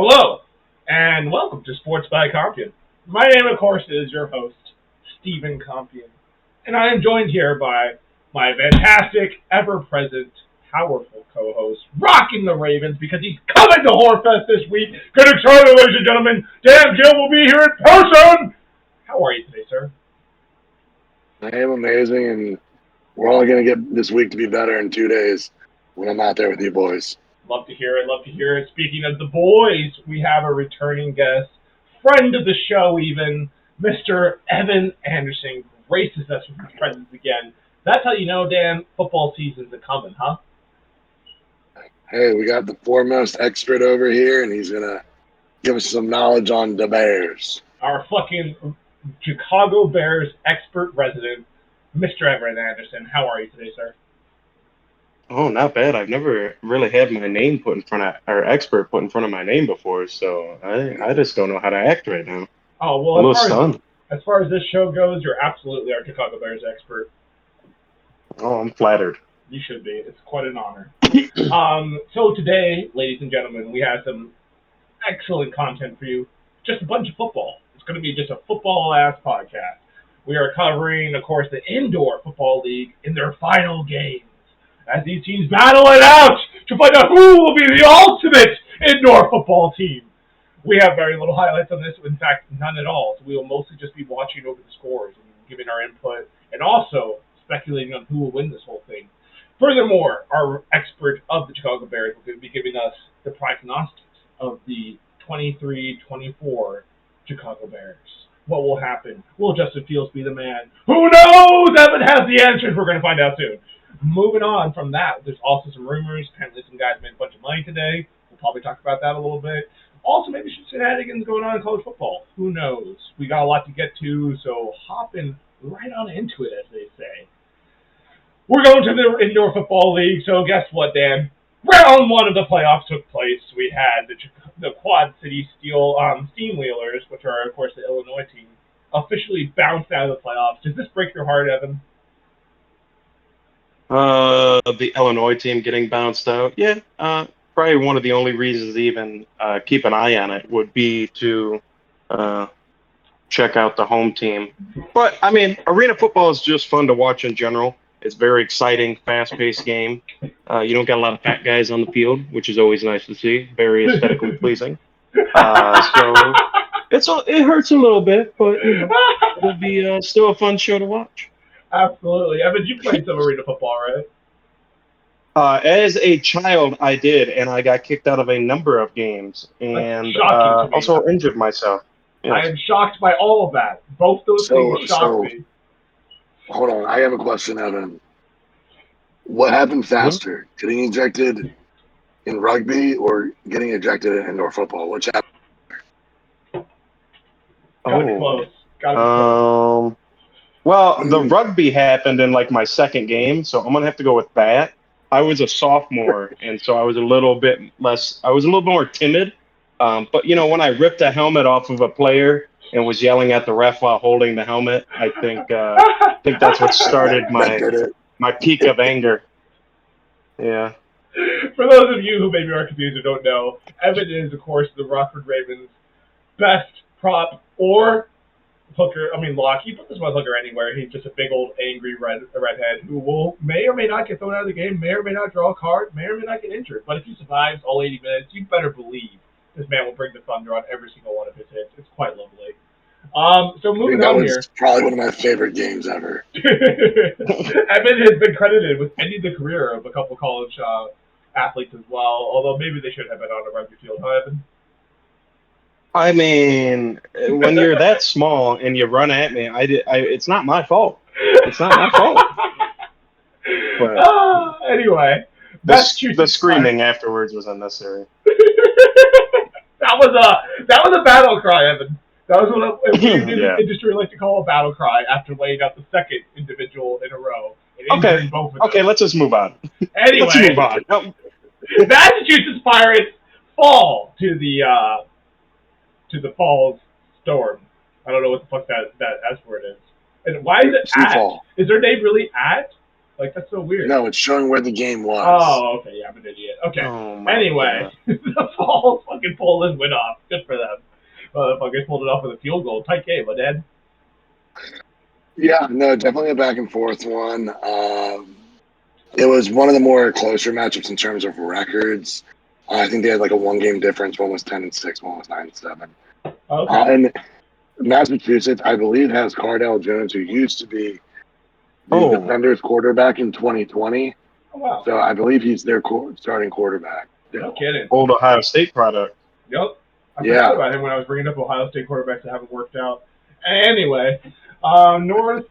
Hello, and welcome to Sports by Compian. My name, of course, is your host, Stephen Compian, and I am joined here by my fantastic, ever-present, powerful co-host, rocking the Ravens because he's coming to Horfest this week. Get excited, ladies and gentlemen. Dan Gill will be here in person. How are you today, sir? I am amazing, and we're all going to get this week to be better in 2 days when I'm out there with you boys. Love to hear it. Love to hear it. Speaking of the boys, we have a returning guest, friend of the show even, Mr. Evan Anderson, graces us with his presence again. That's how you know, Dan, football season's a-coming, huh? Hey, we got the foremost expert over here, and he's going to give us some knowledge on the Bears. Our fucking Chicago Bears expert resident, Mr. Evan Anderson. How are you today, sir? Oh, not bad. I've never really had my name put in front of, or expert put in front of my name before, so I just don't know how to act right now. Oh, well, I'm a little stunned. As far as this show goes, you're absolutely our Chicago Bears expert. Oh, I'm flattered. You should be. It's quite an honor. So today, ladies and gentlemen, we have some excellent content for you. Just a bunch of football. It's going to be just a football-ass podcast. We are covering, of course, the Indoor Football League in their final games, as these teams battle it out to find out who will be the ultimate indoor football team. We have very little highlights on this, in fact, none at all. So we will mostly just be watching over the scores and giving our input, and also speculating on who will win this whole thing. Furthermore, our expert of the Chicago Bears will be giving us the prognostics of the 23-24 Chicago Bears. What will happen? Will Justin Fields be the man? Who knows? Evan has the answers. We're going to find out soon. Moving on from that, there's also some rumors. Apparently some guys made a bunch of money today. We'll probably talk about that a little bit. Also, maybe some shenanigans going on in college football. Who knows? We got a lot to get to, so hopping right on into it, as they say. We're going to the Indoor Football League, so guess what, Dan? Round one of the playoffs took place. We had the Quad City Steamwheelers, which are, of course, the Illinois team, officially bounced out of the playoffs. Does this break your heart, Evan? The Illinois team getting bounced out. Yeah, probably one of the only reasons to even keep an eye on it would be to check out the home team. But, I mean, arena football is just fun to watch in general. It's very exciting, fast-paced game. You don't got a lot of fat guys on the field, which is always nice to see. Very aesthetically pleasing. So it hurts a little bit, but you know, it'll be still a fun show to watch. Absolutely. Evan, you played some arena football, right? As a child, I did, and I got kicked out of a number of games, and also injured myself. Yes. I am shocked by all of that. Both those things shocked me. Hold on, I have a question, Evan. What happened faster, getting ejected in rugby or getting ejected in indoor football? Which happened? Gotta be close. Well, the rugby happened in like my second game, so I'm gonna have to go with that. I was a sophomore, and so I was a little bit more timid. But you know, when I ripped a helmet off of a player and was yelling at the ref while holding the helmet, I think that's what started my peak of anger. Yeah. For those of you who maybe are confused or don't know, Evan is, of course, the Rockford Ravens' best prop or hooker. I mean, lock. You put this one hooker anywhere. He's just a big old angry redhead who may or may not get thrown out of the game, may or may not draw a card, may or may not get injured. But if he survives all 80 minutes, you better believe this man will bring the thunder on every single one of his hits. It's quite lovely. So moving on here. That was probably one of my favorite games ever. Evan has been credited with ending the career of a couple college athletes as well, although maybe they should have been on a rugby field, huh, Evan? I mean, when you're that small and you run at me, it's not my fault. It's not my fault. But, anyway. The screaming afterwards was unnecessary. That was a battle cry, Evan. That was what the industry like to call a battle cry after laying out the second individual in a row. Okay, let's just move on. Anyway, let's move on. No. Massachusetts Pirates fall to the Falls Storm. I don't know what the fuck that S word is. And why is it at? Is their name really at? Like, that's so weird. No, it's showing where the game was. Oh, okay. Yeah, I'm an idiot. Okay. Oh my Anyway, the Falls fucking pulled this win off. Good for them. Fucking pulled it off with a field goal. Tight game, my dad. Yeah, no, definitely a back and forth one. It was one of the more closer matchups in terms of records. I think they had like a 1-game difference. One was 10-6, one was 9-7. Okay. And Massachusetts, I believe, has Cardell Jones, who used to be the Defenders quarterback in 2020. Oh, wow. So I believe he's their starting quarterback. No kidding. Old Ohio State product. Yep. I forgot about him when I was bringing up Ohio State quarterbacks that haven't worked out. Anyway, North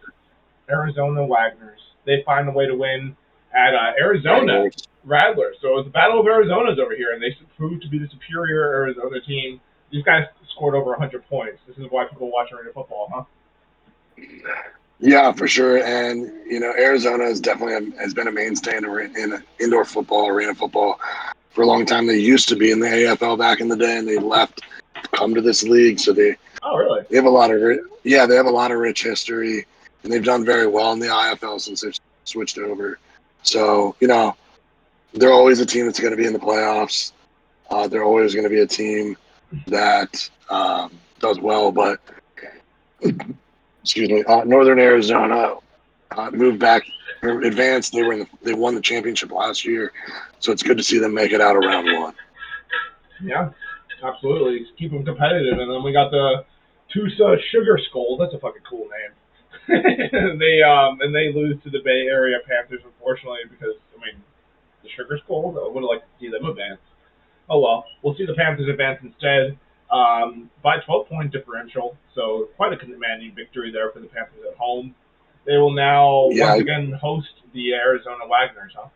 Arizona Wagners. They find a way to win at Arizona Rattlers. So it's the Battle of Arizona's over here, and they proved to be the superior Arizona team. These guys scored over 100 points. This is why people watch arena football, huh? Yeah, for sure. And, Arizona has definitely has been a mainstay in indoor football, arena football for a long time. They used to be in the AFL back in the day, and they left to come to this league. So they have a lot of they have a lot of rich history, and they've done very well in the IFL since they've switched over. So, they're always a team that's going to be in the playoffs. They're always going to be a team that does well, but excuse me, Northern Arizona moved back, advanced. They won the championship last year, so it's good to see them make it out of round one. Yeah, absolutely. Keep them competitive, and then we got the Tusa Sugar Skull. That's a fucking cool name. They lose to the Bay Area Panthers, unfortunately, because the Sugar Skulls. I would have liked to see them advance. Oh well, we'll see the Panthers advance instead. By 12-point differential, so quite a commanding victory there for the Panthers at home. They will now once again host the Arizona Wagners, huh?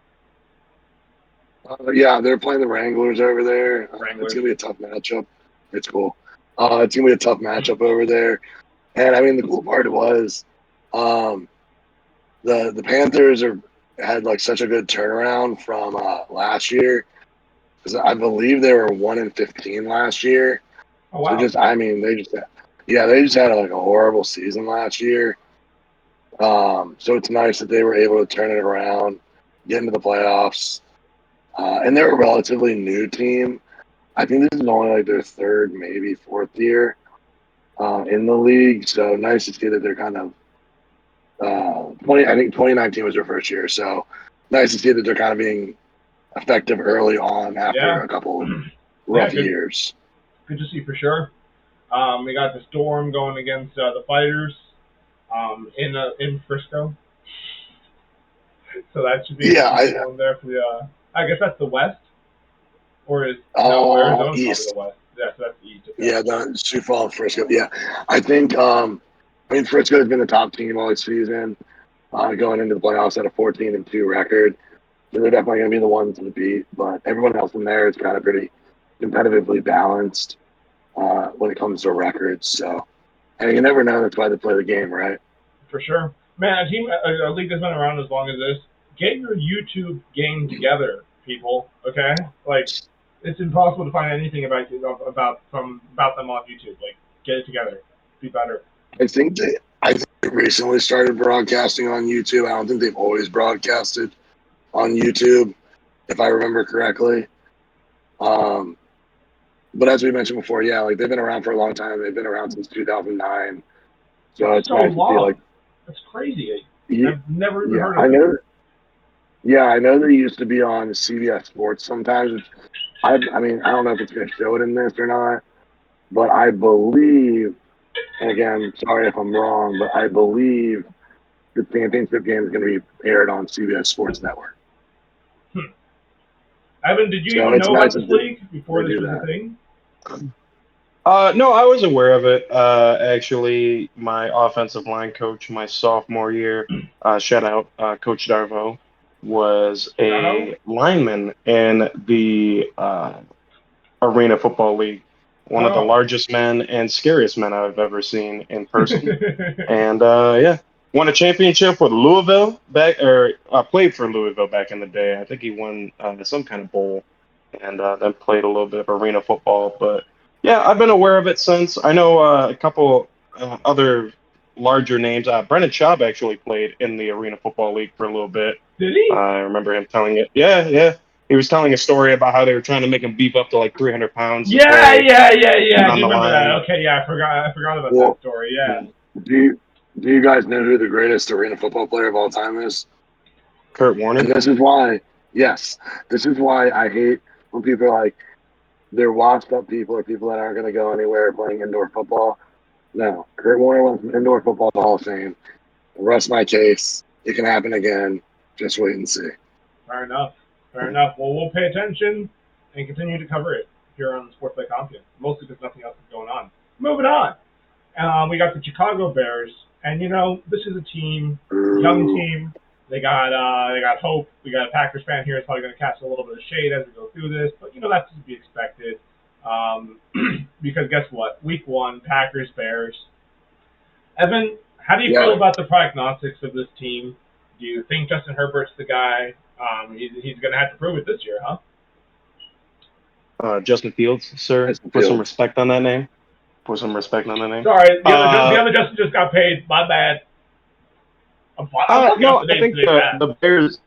They're playing the Wranglers over there. It's going to be a tough matchup. It's cool. It's going to be a tough matchup over there. And, the cool part was the Panthers had like such a good turnaround from last year. Because I believe they were 1-15 last year. Oh, wow. So they just had like a horrible season last year. So it's nice that they were able to turn it around, get into the playoffs. And they're a relatively new team. I think this is only like their third, maybe fourth year in the league. So nice to see that they're kind of I think 2019 was their first year. So nice to see that they're kind of being effective early on after a couple rough years. Good to see for sure. We got the Storm going against the Fighters in Frisco. So that should be one there for the. I guess that's the West, or is Arizona's East? The West. Yeah, so that's the East. Okay. Yeah, the Sioux Falls, Frisco. Yeah, I think Frisco has been the top team all season, going into the playoffs at a 14-2 record. So they're definitely going to be the ones to beat, but everyone else in there is kind of pretty competitively balanced when it comes to records. So, and you never know. That's why they play the game, right? For sure. Man, a league that's been around as long as this, get your YouTube game together, people, okay? Like, it's impossible to find anything about them on YouTube. Like, get it together. Be better. I think they recently started broadcasting on YouTube. I don't think they've always broadcasted on YouTube, if I remember correctly. But as we mentioned before, they've been around for a long time. They've been around since 2009. So it's nice to see, like, that's crazy. I've never even heard of it. I know they used to be on CBS Sports sometimes. I don't know if it's going to show it in this or not, but I believe, and again, sorry if I'm wrong, but I believe the championship game is going to be aired on CBS Sports Network. Evan, did you even know about this league before this was a thing? No, I was aware of it. Actually, my offensive line coach, my sophomore year, shout out Coach Darvo, was a lineman in the Arena Football League. One of the largest men and scariest men I've ever seen in person. And won a championship with Louisville played for Louisville back in the day. I think he won some kind of bowl, and then played a little bit of arena football. But yeah, I've been aware of it since. I know a couple other larger names. Brendan Schaub actually played in the Arena Football League for a little bit. Did he? I remember him telling it. Yeah. He was telling a story about how they were trying to make him beef up to like 300 pounds. Yeah. I do on the remember line. that. Okay, yeah, I forgot about that story. Yeah. Do you guys know who the greatest arena football player of all time is? Kurt Warner. And this is why I hate when people are like, they're washed up people or people that aren't going to go anywhere playing indoor football. No, Kurt Warner went from indoor football to Hall of Fame. Rest my case. It can happen again. Just wait and see. Fair enough. Well, we'll pay attention and continue to cover it here on Sports by Compian, mostly because nothing else is going on. Moving on. We got the Chicago Bears, and this is a team, young team. They got hope. We got a Packers fan here. It's probably going to cast a little bit of shade as we go through this, but that's to be expected. Because guess what? Week 1, Packers Bears. Evan, how do you feel about the prognostics of this team? Do you think Justin Herbert's the guy? He's going to have to prove it this year, huh? Justin Fields, sir. Put some respect on that name. Sorry, the other Justin just got paid. My bad. I think the Bears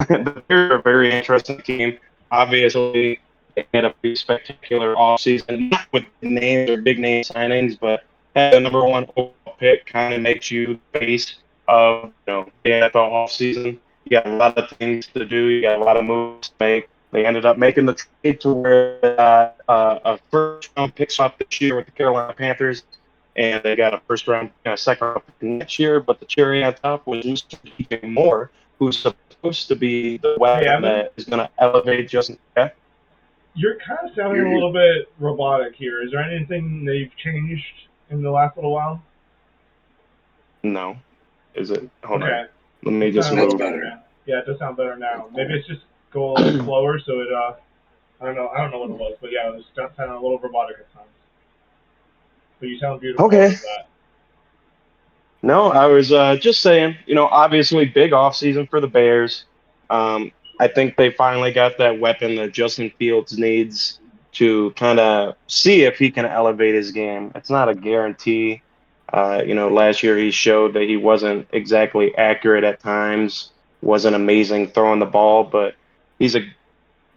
the Bears are a very interesting team. Obviously, they had a pretty spectacular offseason, not with names or big name signings, but having the number 1 overall pick kind of makes you the face of the NFL offseason. You got a lot of things to do. You got a lot of moves to make. They ended up making the trade to where a first-round pick swap this year with the Carolina Panthers, and they got a second-round pick next year. But the cherry on top was Mr. Moore, who's supposed to be the weapon that is going to elevate Justin. Yeah? You're kind of sounding a little bit robotic here. Is there anything they've changed in the last little while? No. Is it? Hold okay. on. Let me just move. Better. Yeah, it does sound better now. Maybe it's just go a little slower, so it I don't know what it was, but yeah, it was sounding a little robotic at times. But you sound beautiful. Okay. With that. No, I was just saying, obviously big offseason for the Bears. I think they finally got that weapon that Justin Fields needs to kind of see if he can elevate his game. It's not a guarantee. Last year he showed that he wasn't exactly accurate at times, wasn't amazing throwing the ball, but he's an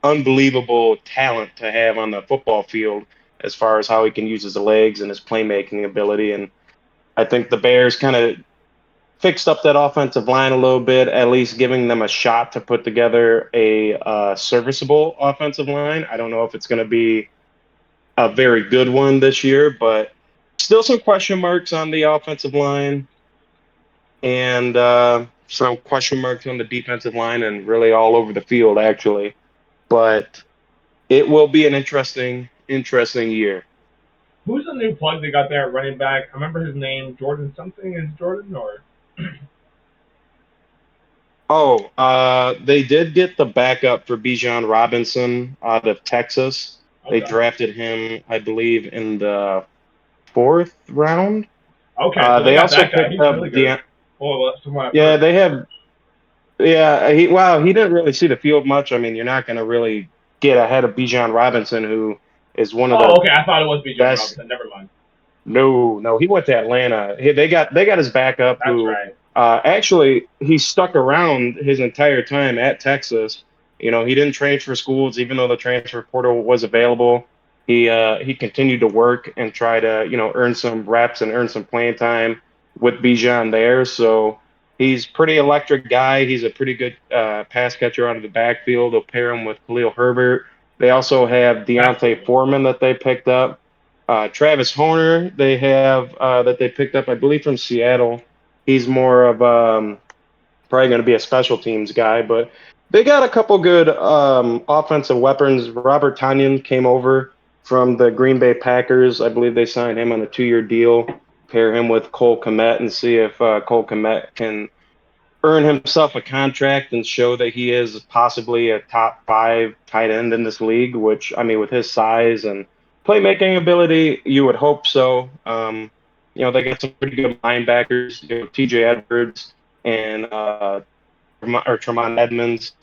unbelievable talent to have on the football field as far as how he can use his legs and his playmaking ability. And I think the Bears kind of fixed up that offensive line a little bit, at least giving them a shot to put together a serviceable offensive line. I don't know if it's going to be a very good one this year, but still some question marks on the offensive line and some question marks on the defensive line and really all over the field, actually. But it will be an interesting year. Who's the new plug they got there at running back? I remember his name, Jordan something. Is Jordan or? They did get the backup for Bijan Robinson out of Texas. Okay. They drafted him, I believe, in the 4th round. Okay. So they also picked up really they have. Yeah, he didn't really see the field much. I mean, you're not going to really get ahead of Bijan Robinson, who is one of the. Oh, okay. I thought it was Bijan Robinson. Never mind. No, he went to Atlanta. They got his backup. That's right. Actually, he stuck around his entire time at Texas. He didn't transfer schools, even though the transfer portal was available. He continued to work and try to earn some reps and earn some playing time with Bijan there. So he's pretty electric guy. He's a pretty good pass catcher out of the backfield. They'll pair him with Khalil Herbert. They also have Deontay Foreman that they picked up. Travis Horner they have that they picked up, I believe, from Seattle. He's more of probably going to be a special teams guy, but they got a couple good offensive weapons. Robert Tonyan came over from the Green Bay Packers. I believe they signed him on a 2-year deal. Pair him with Cole Kmet and see if Cole Kmet can earn himself a contract and show that he is possibly a top 5 tight end in this league, which, I mean, with his size and playmaking ability, you would hope so. They got some pretty good linebackers, TJ Edwards and Tremont Edmonds.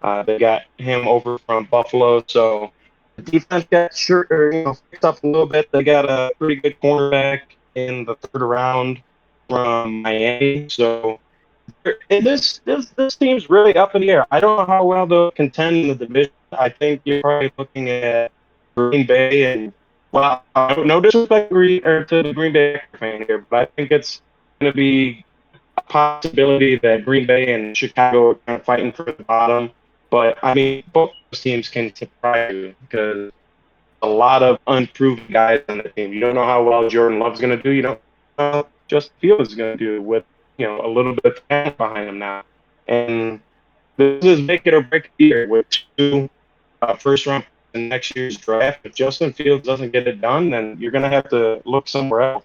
They got him over from Buffalo. So the defense got fixed up a little bit. They got a pretty good cornerback in the 3rd round. from Miami. So and this team's really up in the air. I don't know how well they'll contend in the division. I think you're probably looking at Green Bay and well, no disrespect to the Green Bay fan here, but I think it's going to be a possibility that Green Bay and Chicago are kind of fighting for the bottom. But I mean, both those teams can surprise you because a lot of unproven guys on the team. You don't know how well Jordan Love's going to do. You don't know how Justin Fields is going to do with a little bit of talent behind him now. And this is make it or break it year with two first round in next year's draft. If Justin Fields doesn't get it done, then you're going to have to look somewhere else.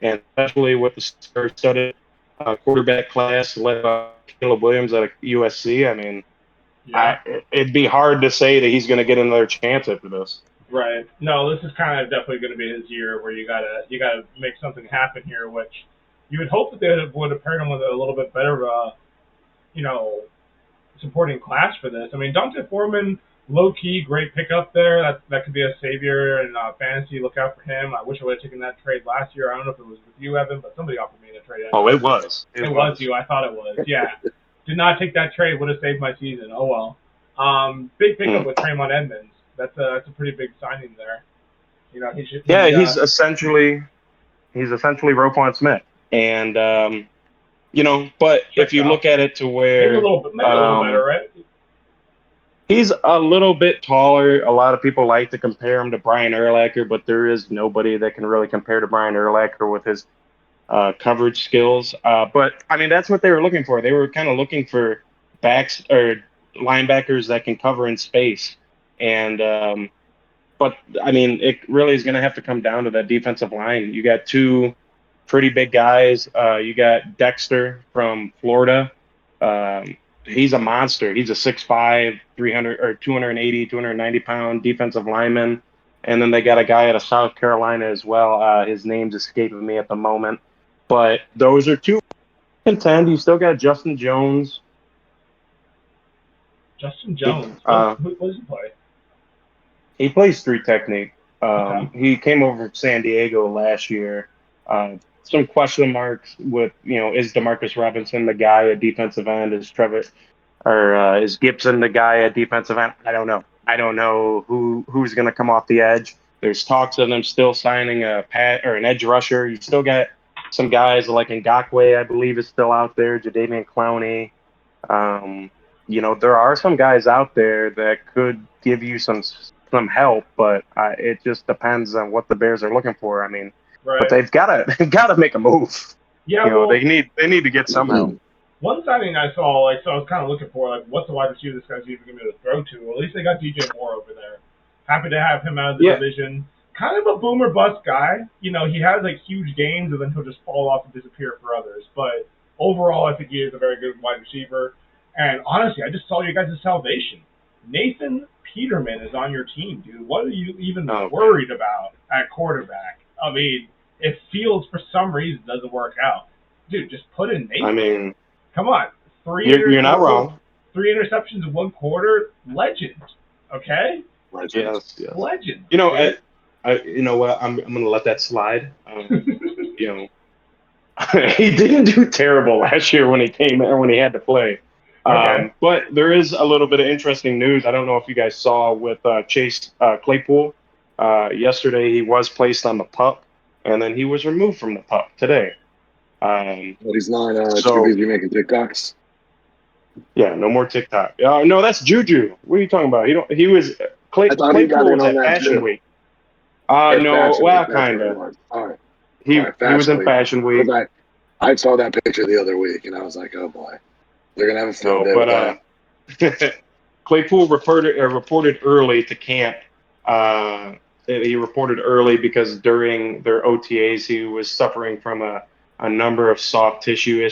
And especially with the star-studded quarterback class led by Caleb Williams at USC, I mean, it'd be hard to say that he's going to get another chance after this. Right. No, this is kind of definitely going to be his year where you gotta make something happen here, which you would hope that they would have paired him with a little bit better, supporting class for this. I mean, Dante Foreman, low key, great pickup there. That could be a savior in fantasy. Look out for him. I wish I would have taken that trade last year. I don't know if it was with you, Evan, but somebody offered me a trade. Oh, it was. It was you. I thought it was. Yeah. Did not take that trade. Would have saved my season. Oh well. Big pickup with Traymon Edmonds. That's a pretty big signing there. He's essentially Roquan Smith, and but if you look at it to where maybe a little better, right? He's a little bit taller. A lot of people like to compare him to Brian Urlacher, but there is nobody that can really compare to Brian Urlacher with his coverage skills. But I mean, that's what they were looking for. They were kind of looking for backs or linebackers that can cover in space. And but I mean, it really is going to have to come down to that defensive line. You got two pretty big guys. You got Dexter from Florida. He's a monster. He's a 6'5", 300 or 280, 290 pound defensive lineman. And then they got a guy out of South Carolina as well. His name's escaping me at the moment. But those are two contend. You still got Justin Jones. Justin Jones. Who does he play? He plays three technique. He came over from San Diego last year. Some question marks with, is Demarcus Robinson the guy at defensive end? Is Gibson the guy at defensive end? I don't know. I don't know who's going to come off the edge. There's talks of them still signing an edge rusher. You still got some guys like Ngakoue, I believe, is still out there. Jadeveon Clowney. There are some guys out there that could give you some help, but it just depends on what the Bears are looking for. I mean, right. But they've got to make a move. Yeah, they need to get some help. One signing I saw, so I was kind of looking for, what's the wide receiver this guy's even going to be able to throw to? Well, at least they got DJ Moore over there. Happy to have him out of the division. Kind of a boomer bust guy. He has huge games and then he'll just fall off and disappear for others. But overall, I think he is a very good wide receiver. And honestly, I just saw you guys' salvation. Nathan Peterman is on your team, dude. What are you even worried about at quarterback? I mean, if Fields for some reason doesn't work out, dude, just put in Nathan. I mean, come on. You're not wrong. 3 interceptions in 1 quarter. Legend. Okay? Legend. Yes. Legend. You know what? I'm going to let that slide. He didn't do terrible last year when he had to play. Okay. But there is a little bit of interesting news. I don't know if you guys saw with Chase Claypool. Yesterday he was placed on the PUP, and then he was removed from the PUP today. But he's not too busy making TikToks? Yeah, no more TikTok. No, that's Juju. What are you talking about? Claypool was at Fashion Week. Kind of. All right. He was in Fashion Week. I saw that picture the other week, and I was like, oh, boy. They're going to have a field day with that. Claypool reported early to camp. He reported early because during their OTAs, he was suffering from a number of soft tissue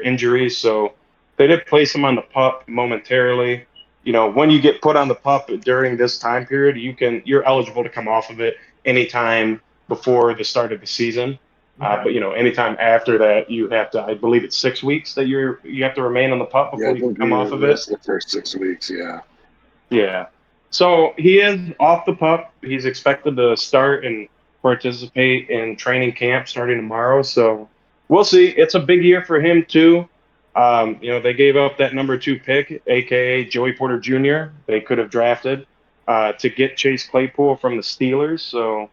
injuries. So they did place him on the PUP momentarily. When you get put on the PUP during this time period, you're eligible to come off of it anytime before the start of the season. But anytime after that, you have to. I believe it's 6 weeks that you have to remain on the PUP before you can come off of it. The first 6 weeks, yeah. Yeah. So he is off the PUP. He's expected to start and participate in training camp starting tomorrow. So we'll see. It's a big year for him too. They gave up that number 2 pick, aka Joey Porter Jr. They could have drafted to get Chase Claypool from the Steelers. So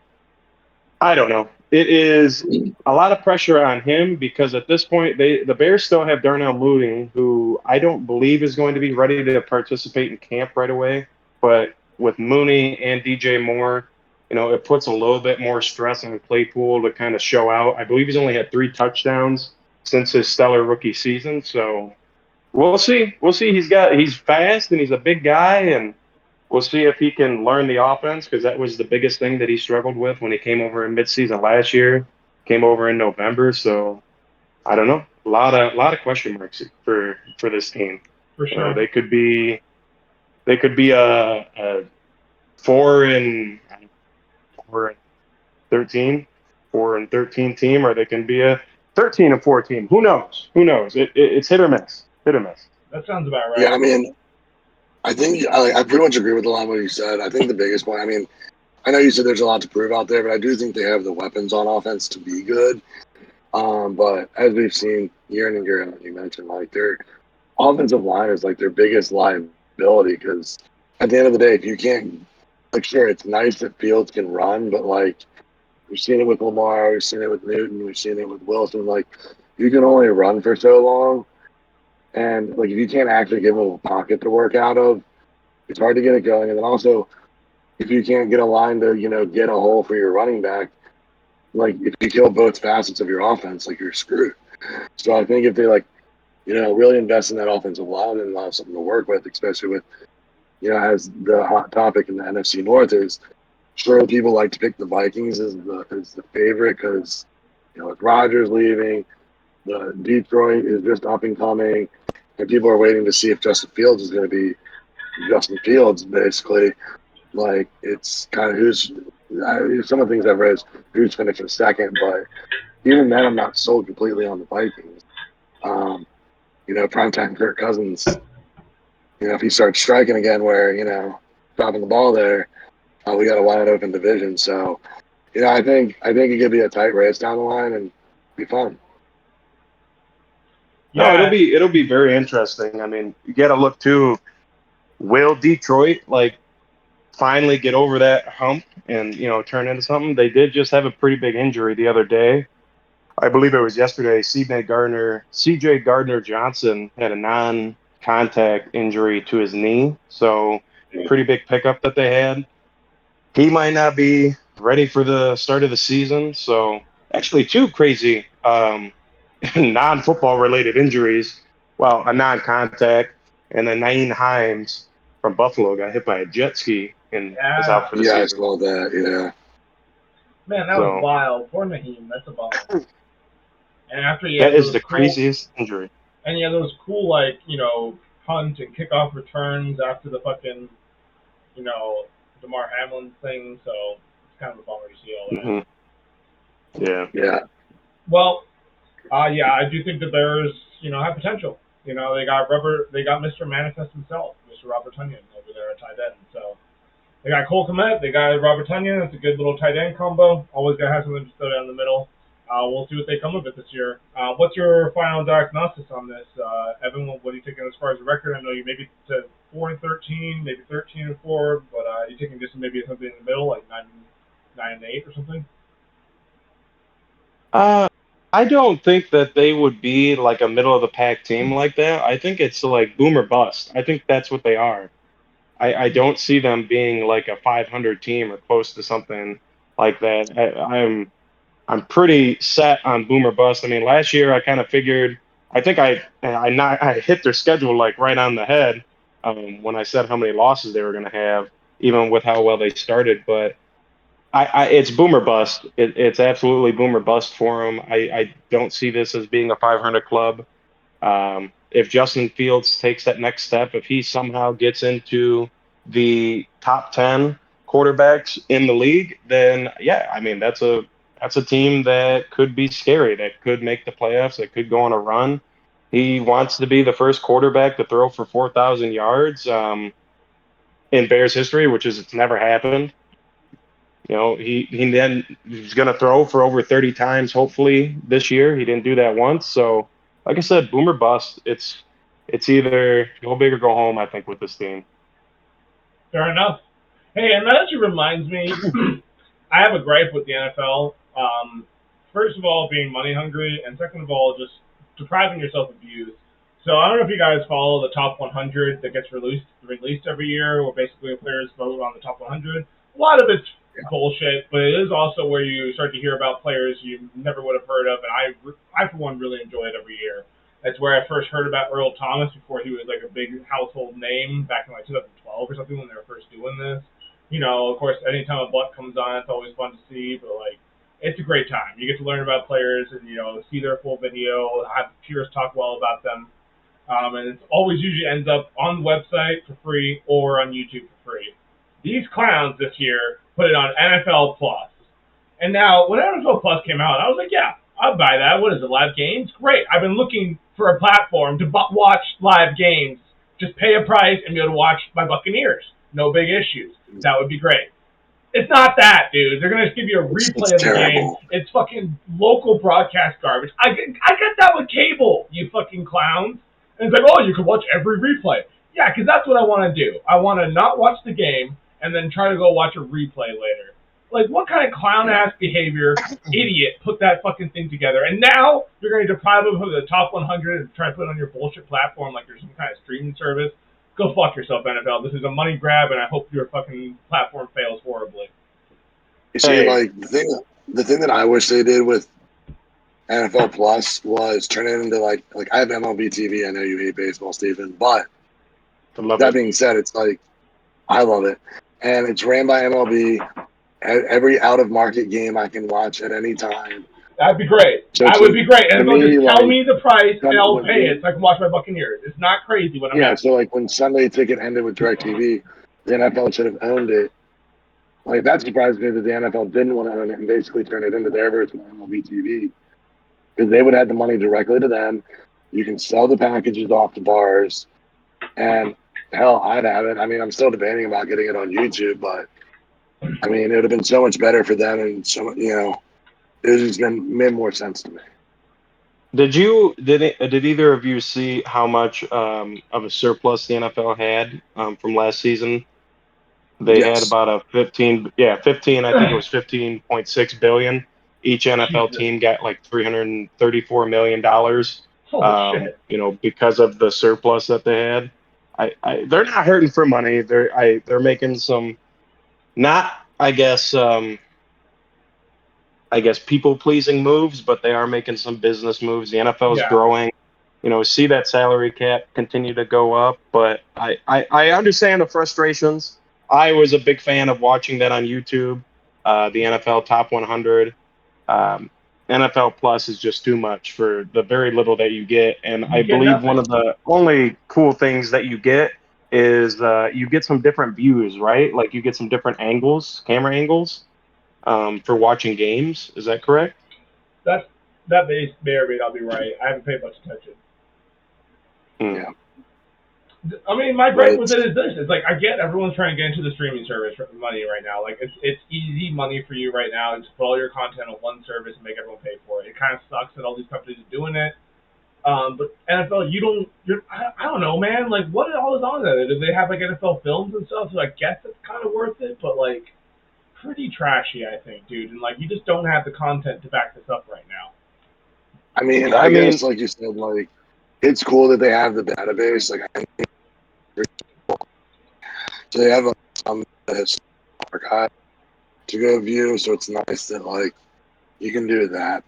I don't know. It is a lot of pressure on him because at this point, the Bears still have Darnell Mooney, who I don't believe is going to be ready to participate in camp right away. But with Mooney and DJ Moore, it puts a little bit more stress on Claypool to kind of show out. I believe he's only had 3 touchdowns since his stellar rookie season. So we'll see. We'll see. He's fast and he's a big guy, and we'll see if he can learn the offense because that was the biggest thing that he struggled with when he came over in midseason last year. Came over in November, so I don't know. A lot of question marks for this team. For sure. They could be a 4-13 team, or they can be a 13-4 team. Who knows? It's hit or miss. That sounds about right. Yeah, I mean, I think I pretty much agree with a lot of what you said. I think the biggest point, I mean, I know you said there's a lot to prove out there, but I do think they have the weapons on offense to be good. But as we've seen year in and year out, you mentioned, like, their offensive line is like their biggest liability because at the end of the day, if you can't, like, sure, it's nice that Fields can run, but, like, we've seen it with Lamar, we've seen it with Newton, we've seen it with Wilson. Like, you can only run for so long. And, like, if you can't actually give them a pocket to work out of, it's hard to get it going. And then also, if you can't get a line to, get a hole for your running back, like, if you kill both facets of your offense, like, you're screwed. So I think if they, like, really invest in that offensive line and have something to work with, especially with, as the hot topic in the NFC North is, sure, people like to pick the Vikings as the favorite because, with Rodgers leaving, the Detroit is just up and coming, and people are waiting to see if Justin Fields is going to be Justin Fields, basically. Like, it's kind of some of the things I've read is who's finishing second, but even then, I'm not sold completely on the Vikings. Primetime Kirk Cousins, if he starts striking again where, dropping the ball there, we got a wide open division. So, I think it could be a tight race down the line and be fun. Yeah. No, it'll be very interesting. I mean, you got to look too. Will Detroit finally get over that hump and turn into something? They did just have a pretty big injury the other day. I believe it was yesterday. C.J. Gardner Johnson had a non-contact injury to his knee, so pretty big pickup that they had. He might not be ready for the start of the season. So actually, 2 crazy non-football related injuries. Well, a non-contact, and then Naeem Hines from Buffalo got hit by a jet ski and is out for the season. Yeah, I saw that. Yeah. Man, that was wild. Poor Naeem. That's a bummer. And after that is the craziest injury. And he had those cool, punt and kickoff returns after the fucking, DeMar Hamlin thing. So it's kind of a bummer to see all that. Mm-hmm. Yeah. Well, I do think the Bears, have potential. They got Mr. Manifest himself, Mr. Robert Tonyan over there at tight end. So they got Cole Kmet, they got Robert Tonyan. It's a good little tight end combo. Always gotta have something to throw down the middle. We'll see what they come of it this year. What's your final diagnosis on this, Evan? What are you taking as far as the record? I know you maybe said 4-13, maybe 13-4, but you taking just maybe something in the middle, like 9-8 or something? I don't think that they would be like a middle of the pack team like that. I think it's like boom or bust. I think that's what they are. I don't see them being like a 500 team or close to something like that. I'm pretty set on boom or bust. I mean, last year I kind of figured. I think I hit their schedule like right on the head when I said how many losses they were going to have, even with how well they started. But it's boom or bust. It's absolutely boom or bust for them. I don't see this as being a 500 club. If Justin Fields takes that next step, if he somehow gets into the top 10 quarterbacks in the league, then yeah, I mean that's a team that could be scary, that could make the playoffs, that could go on a run. He wants to be the first quarterback to throw for 4,000 yards in Bears history, which is it's never happened. he's going to throw for over 30 times, hopefully, this year. He didn't do that once. So, like I said, boom or bust. It's either go big or go home, I think, with this team. Fair enough. Hey, and that actually reminds me, I have a gripe with the NFL. First of all, being money hungry, and second of all, just depriving yourself of views. So I don't know if you guys follow the top 100 that gets released every year, where basically players vote on the top 100. A lot of it's bullshit, but it is also where you start to hear about players you never would have heard of, and I for one, really enjoy it every year. That's where I first heard about Earl Thomas before he was like a big household name back in like 2012 or something when they were first doing this. Of course, anytime a butt comes on, it's always fun to see, but like, it's a great time. You get to learn about players and, see their full video, have peers talk well about them. And it always usually ends up on the website for free or on YouTube for free. These clowns this year put it on NFL Plus. And now, when NFL Plus came out, I was like, yeah, I'll buy that. What is it, live games? Great. I've been looking for a platform to watch live games. Just pay a price and be able to watch my Buccaneers. No big issues. That would be great. It's not that, dude. They're going to just give you a replay of the game. It's fucking local broadcast garbage. I get that with cable, you fucking clowns. And it's like, oh, you can watch every replay. Yeah, because that's what I want to do. I want to not watch the game and then try to go watch a replay later. Like, what kind of clown-ass behavior, idiot, put that fucking thing together? And now you're going to deprive them of the top 100 and try to put it on your bullshit platform like there's some kind of streaming service. Go fuck yourself, NFL. This is a money grab, and I hope your fucking platform fails horribly. You see, like, the thing that I wish they did with NFL Plus was turn it into, like I have MLB TV. I know you hate baseball, Stephen, but that being said, it's like, I love it. And it's ran by MLB. Every out-of-market game I can watch at any time. That'd be great. That would be great. And they'll just tell me the price, and I'll pay it so I can watch my Buccaneers. It's not crazy when I'm happy. So like when Sunday Ticket ended with DirecTV, the NFL should have owned it. Like, that surprised me that the NFL didn't want to own it and basically turn it into their version of MLB TV. Because they would have the money directly to them. You can sell the packages off the bars. And, hell, I'd have it. I mean, I'm still debating about getting it on YouTube, but I mean, it would have been so much better for them, and so it would just made more sense to me. Did either of you see how much of a surplus the NFL had from last season? They had about a 15. I think it was 15.6 billion. Each NFL team got like $334 million. Because of the surplus that they had. They're not hurting for money. They're making some. Not, I guess people-pleasing moves, but they are making some business moves. The NFL is growing. See that salary cap continue to go up. But I understand the frustrations. I was a big fan of watching that on YouTube, the NFL Top 100. NFL Plus is just too much for the very little that you get. And I believe one of the only cool things that you get is you get some different views, right? Like, you get some different camera angles, for watching games. Is that correct? That may or may not be right. I haven't paid much attention. Yeah. I mean, my gripe with it is this. It's like, I get everyone's trying to get into the streaming service money right now. Like, it's easy money for you right now. Just put all your content on one service and make everyone pay for it. It kind of sucks that all these companies are doing it. But NFL, I don't know, man. Like, what all is on there? Do they have, like, NFL films and stuff? So I guess it's kind of worth it, but, like, pretty trashy, I think, dude. And, like, you just don't have the content to back this up right now. I mean, I guess, like you said, like, it's cool that they have the database. Like, so they have some archive to go view, so it's nice that, like, you can do that.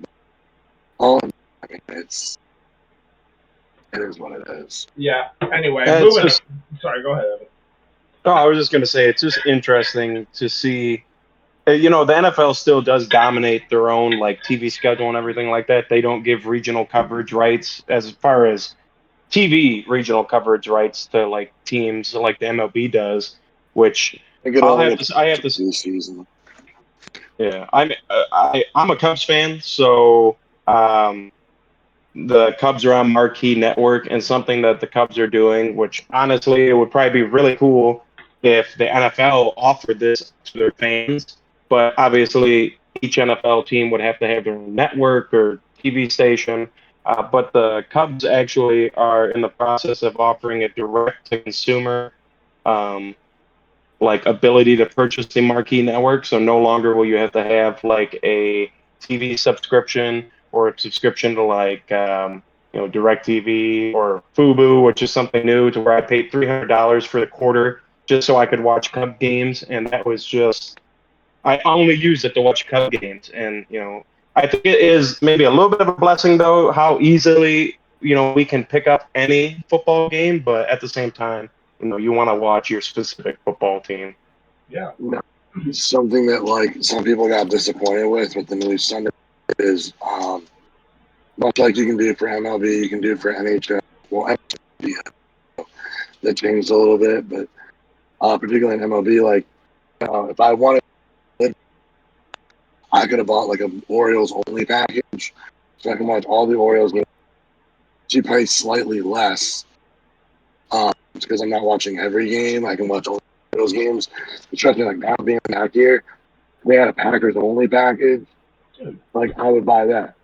It is what it is. Yeah. Anyway, sorry, go ahead, Evan. No, I was just going to say, it's just interesting to see, the NFL still does dominate their own, like, TV schedule and everything like that. They don't give regional coverage rights as far as TV regional coverage rights to, like, teams like the MLB does, which I have to season. Yeah, I'm a Cubs fan, so the Cubs are on Marquee Network, and something that the Cubs are doing, which honestly it would probably be really cool if the NFL offered this to their fans, but obviously each NFL team would have to have their own network or TV station. But the Cubs actually are in the process of offering a direct-to-consumer like ability to purchase the marquee network. So no longer will you have to have like a TV subscription or a subscription to like DirecTV or Fubo, which is something new, to where I paid $300 for the quarter just so I could watch Cub games, and that was just I only use it to watch Cub games, and I think it is maybe a little bit of a blessing though how easily we can pick up any football game, but at the same time, you want to watch your specific football team. Yeah. Something that like some people got disappointed with the new Sunday is much like you can do it for MLB, you can do it for NHL. Well, MLB, that changed a little bit, but particularly in MLB, like if I wanted, I could have bought like an Orioles only package, so I can watch all the Orioles games. You pay slightly less because I'm not watching every game. I can watch all those games. Especially like now being back here, they had a Packers only package. Like I would buy that.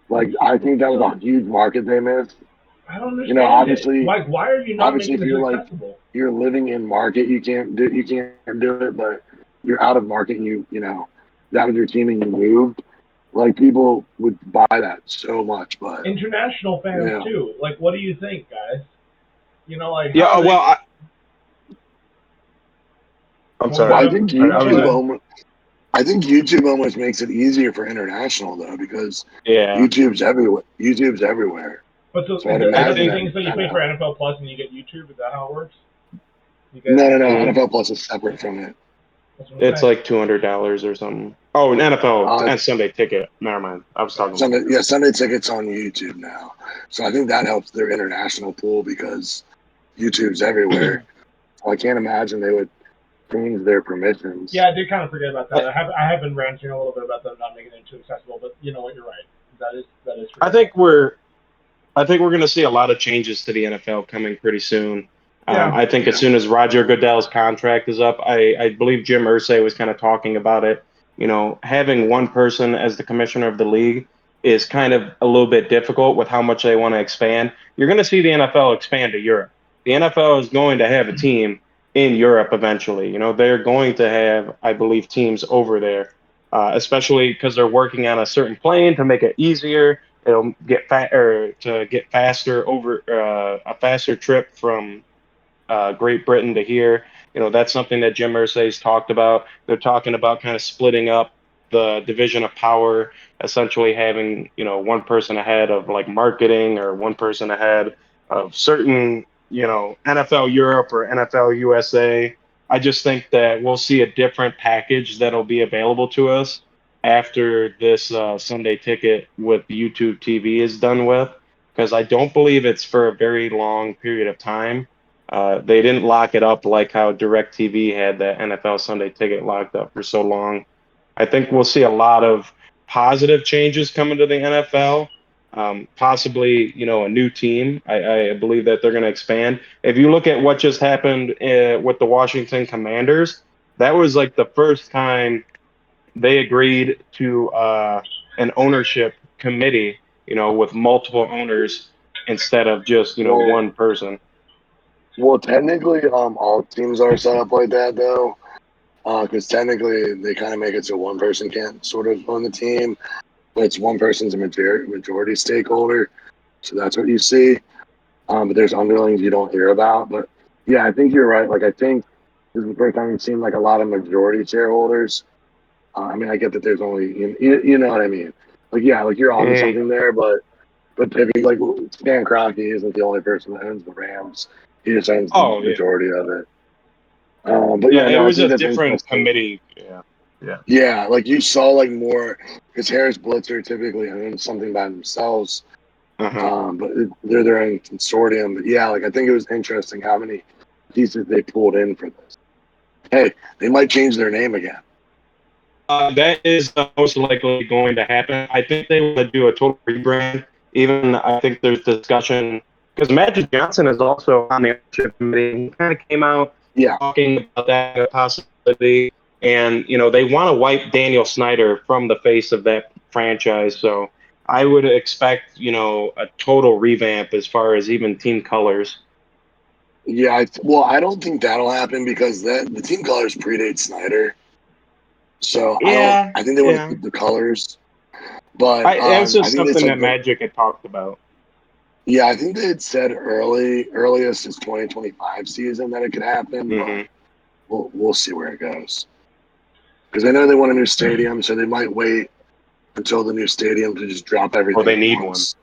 Like I think that was a huge market they missed. I don't understand. Obviously, like why are you not making if you're it accessible? Like you're living in market, you can't do it, but you're out of market. And that was your team and you moved. Like people would buy that so much, but international fans too. Like, what do you think, guys? I'm sorry. I think YouTube almost makes it easier for international though, because YouTube's everywhere. But so are there things that you pay for NFL Plus and you get YouTube? Is that how it works? No. NFL Plus is separate from it. It's like $200 or something. Oh, an NFL and Sunday Ticket. Never mind. I was talking about Sunday Ticket's on YouTube now. So I think that helps their international pool because YouTube's everywhere. So I can't imagine they would change their permissions. Yeah, I did kind of forget about that. I have been ranting a little bit about them not making it too accessible, but you know what? You're right. That is true. I think we're going to see a lot of changes to the NFL coming pretty soon. I think as soon as Roger Goodell's contract is up, I believe Jim Irsay was kind of talking about it. Having one person as the commissioner of the league is kind of a little bit difficult with how much they want to expand. You're going to see the NFL expand to Europe. The NFL is going to have a team in Europe eventually. They're going to have, I believe, teams over there, especially because they're working on a certain plane to make it easier. It'll get faster over a faster trip from Great Britain to here. That's something that Jim Irsay's talked about. They're talking about kind of splitting up the division of power, essentially having, one person ahead of like marketing or one person ahead of certain, NFL Europe or NFL USA. I just think that we'll see a different package that'll be available to us after this Sunday Ticket with YouTube TV is done with, because I don't believe it's for a very long period of time. They didn't lock it up like how DirecTV had the NFL Sunday Ticket locked up for so long. I think we'll see a lot of positive changes coming to the NFL. Possibly, a new team. I believe that they're going to expand. If you look at what just happened with the Washington Commanders, that was like the first time they agreed to an ownership committee, with multiple owners instead of just, one person. Well, technically, all teams are set up like that, though, because technically they kind of make it so one person can't sort of own the team, but it's one person's a majority stakeholder, so that's what you see. But there's underlings you don't hear about. But, yeah, I think you're right. Like, I think this is the first time we've seen, like, a lot of majority shareholders. I mean, I get that there's only, you know what I mean? Like, yeah, like you're on something there, but maybe, like, Stan Kroenke isn't the only person that owns the Rams. He just owns the majority of it. But it was a different committee. Yeah, like you saw like more, because Harris Blitzer typically owns something by themselves, but they're their own consortium. But yeah, like I think it was interesting how many pieces they pulled in for this. Hey, they might change their name again. That is most likely going to happen. I think they want to do a total rebrand. Even I think there's discussion, because Magic Johnson is also on the ownership committee. He kind of came out talking about that possibility. And, they want to wipe Daniel Snyder from the face of that franchise. So I would expect, a total revamp as far as even team colors. Yeah, I don't think that'll happen because the team colors predate Snyder. So Yeah, I think they want to keep the colors. But it was I just think they something said that Magic had talked about. Yeah, I think they had said earliest is 2025 season that it could happen, Mm-hmm. but we'll see where it goes. Because I know they want a new stadium, so they might wait until the new stadium to just drop everything. Well, they need once.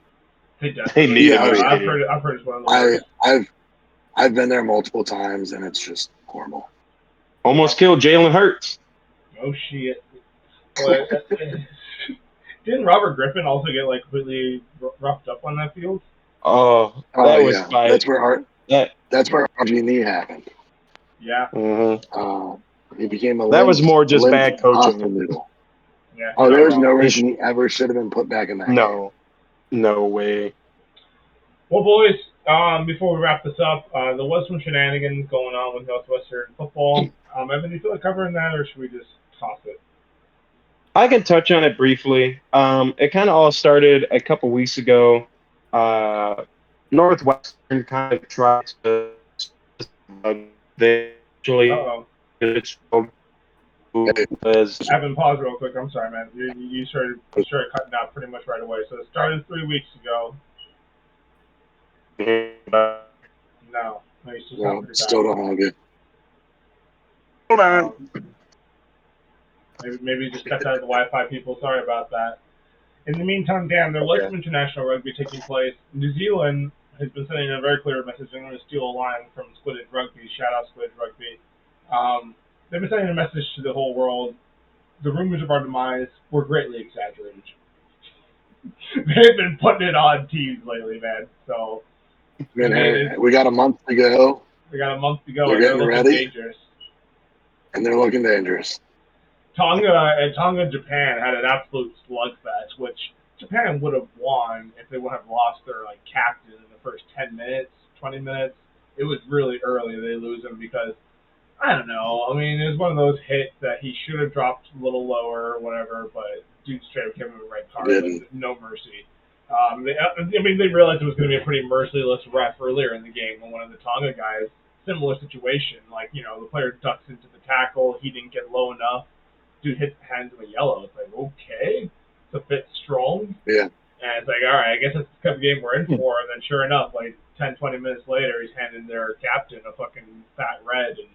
They They need a new I've stadium. heard it's one of the worst. I've been there multiple times, and it's just horrible. Almost killed Jalen Hurts. Oh shit! But didn't Robert Griffin also get like completely roughed up on that field? Oh, that was yeah. That's where RG&E happened. Yeah. Mm-hmm. He became a that was more just limp bad coaching. noodle. Yeah. Oh, there's no reason he ever should have been put back in that game. No way. Well, boys, before we wrap this up, there was some shenanigans going on with Northwestern football. Evan, do you feel like covering that, or should we just toss it? I can touch on it briefly. It kind of all started a couple weeks ago. Northwestern kind of tried to. They actually. Evan, pause real quick. I'm sorry, man. You started cutting out pretty much right away. So it started 3 weeks ago. No, still don't have it. Hold on. Maybe just cut out the Wi-Fi people. Sorry about that. In the meantime, Dan, there was some international rugby taking place. New Zealand has been sending a very clear message. They're going to steal a line from Split Edge Rugby. Shout out Split Edge Rugby. They've been sending a message to the whole world. The rumors of our demise were greatly exaggerated. They've been putting it on teams lately, man. So, we got a month to go. They're getting ready. Dangerous. And they're looking dangerous. Tonga, Japan had an absolute slugfest, which Japan would have won if they would have lost their captain in the first 10 minutes, 20 minutes. It was really early they lose him because, I don't know. I mean, it was one of those hits that he should have dropped a little lower or whatever, but dude straight up gave him a red card. No mercy. They realized it was going to be a pretty merciless ref earlier in the game when one of the Tonga guys, similar situation, the player ducks into the tackle, he didn't get low enough. Dude hit the hands of a yellow. It's like, okay, it's a bit strong. Yeah. And it's like, all right, I guess that's the type of game we're in for. And then sure enough, 10, 20 minutes later, he's handing their captain a fucking fat red. And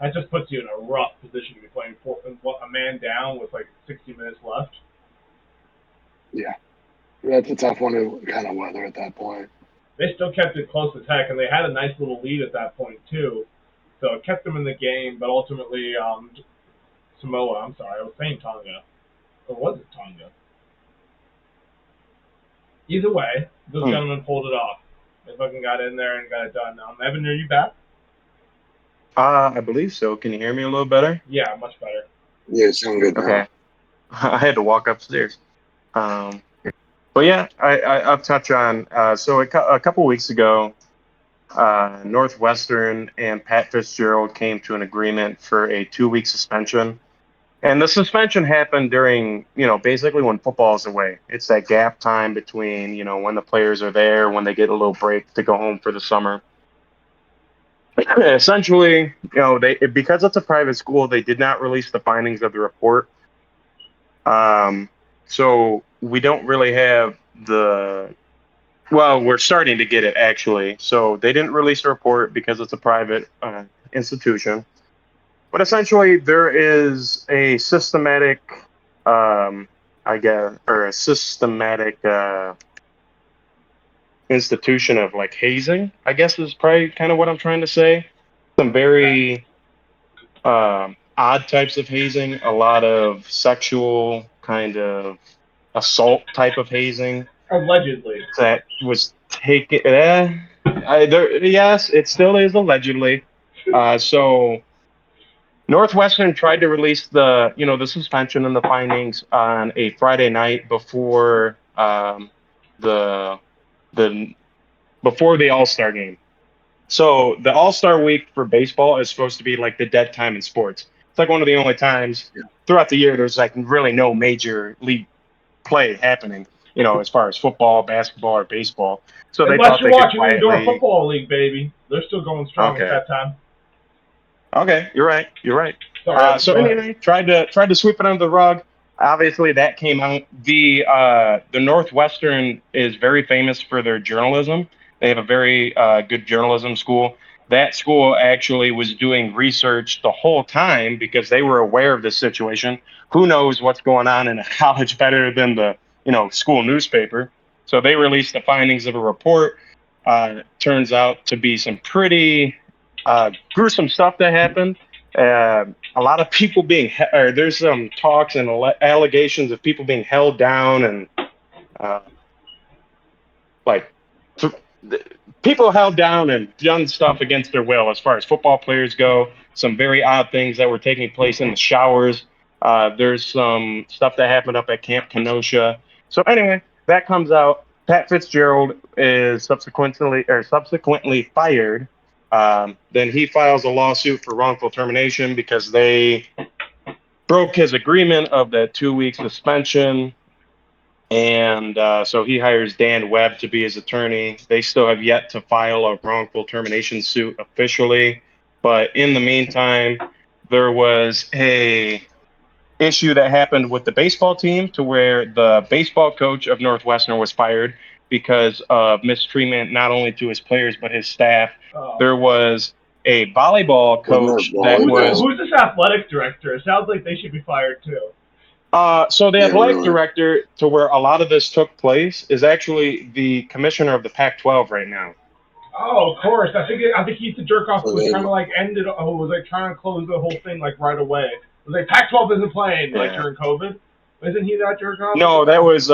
that just puts you in a rough position to be playing a man down with 60 minutes left. Yeah. That's a tough one to kind of weather at that point. They still kept it close as heck, and they had a nice little lead at that point, too. So it kept them in the game, but ultimately, Samoa, I'm sorry, I was saying Tonga. Or was it Tonga? Either way, those gentlemen pulled it off. They fucking got in there and got it done. Evan, are you back? I believe so. Can you hear me a little better? Yeah, much better. Yeah, it sounds good. Okay. I had to walk upstairs. But yeah, I'll touch on. So a couple weeks ago, Northwestern and Pat Fitzgerald came to an agreement for a 2-week suspension. And the suspension happened during, basically when football's away. It's that gap time between, when the players are there, when they get a little break to go home for the summer. Essentially, because it's a private school, they did not release the findings of the report. So we don't really have we're starting to get it, actually. So they didn't release the report because it's a private institution. But essentially, there is a systematic, institution of hazing, I guess is probably kind of what I'm trying to say. Some very odd types of hazing, a lot of sexual kind of assault type of hazing. Allegedly. That was taken. Yes, it still is allegedly. So Northwestern tried to release the suspension and the findings on a Friday night before the All-Star game. So the All-Star week for baseball is supposed to be like the dead time in sports. It's like one of the only times throughout the year there's like really no major league play happening, as far as football, basketball, or baseball. So they Unless thought you're they could watching the Indoor quietly. Football League, baby. They're still going strong at Okay. that time. Okay, you're right. Sorry, So anyway, tried to sweep it under the rug. Obviously, that came out. The Northwestern is very famous for their journalism. They have a very good journalism school. That school actually was doing research the whole time because they were aware of this situation. Who knows what's going on in a college better than the school newspaper? So they released the findings of a report. Turns out to be some pretty gruesome stuff that happened. A lot of people there's some talks and allegations of people being held down and people held down and done stuff against their will as far as football players go. Some very odd things that were taking place in the showers. There's some stuff that happened up at Camp Kenosha. So anyway, that comes out. Pat Fitzgerald is subsequently fired. Then he files a lawsuit for wrongful termination because they broke his agreement of that 2-week suspension. And so he hires Dan Webb to be his attorney. They still have yet to file a wrongful termination suit officially. But in the meantime, there was a issue that happened with the baseball team to where the baseball coach of Northwestern was fired because of mistreatment, not only to his players, but his staff. There was a volleyball coach Who's this athletic director? It sounds like they should be fired too. So the athletic director, to where a lot of this took place, is actually the commissioner of the Pac-12 right now. Oh, of course. I think he's the jerk off who was trying to like end it. Who was like trying to close the whole thing like right away. It was like Pac-12 isn't playing like during COVID. Isn't he that jerk off? No, that was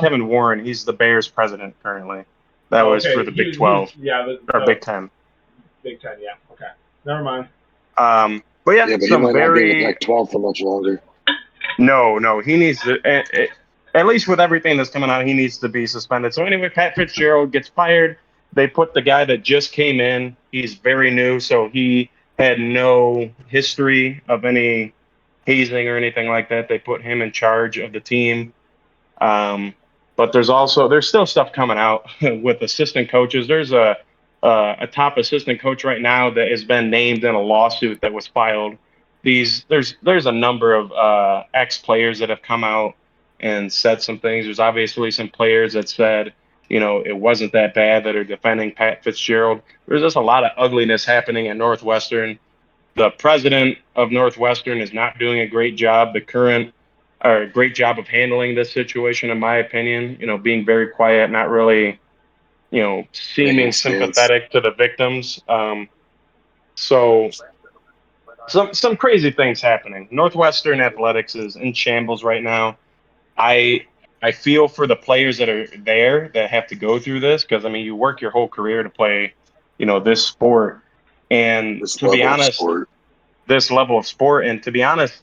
Kevin Warren. He's the Bears president currently. That was for the Big 12. Or Big 10. Big 10, yeah. Okay. Never mind. But yeah, but some he might very not be with Pac-12 for much longer. No, he needs to. At least with everything that's coming out, he needs to be suspended. So anyway, Pat Fitzgerald gets fired. They put the guy that just came in. He's very new, so he had no history of any hazing or anything like that. They put him in charge of the team. But there's still stuff coming out with assistant coaches. There's a top assistant coach right now that has been named in a lawsuit that was filed. There's a number of ex-players that have come out and said some things. There's obviously some players that said, it wasn't that bad, that are defending Pat Fitzgerald. There's just a lot of ugliness happening at Northwestern. The president of Northwestern is not doing a great job. Great job of handling this situation, in my opinion. Being very quiet, not really, seeming sympathetic to the victims. So some crazy things happening. Northwestern athletics is in shambles right now. I feel for the players that are there that have to go through this because, you work your whole career to play, this sport. And to be honest, this level of sport, and to be honest,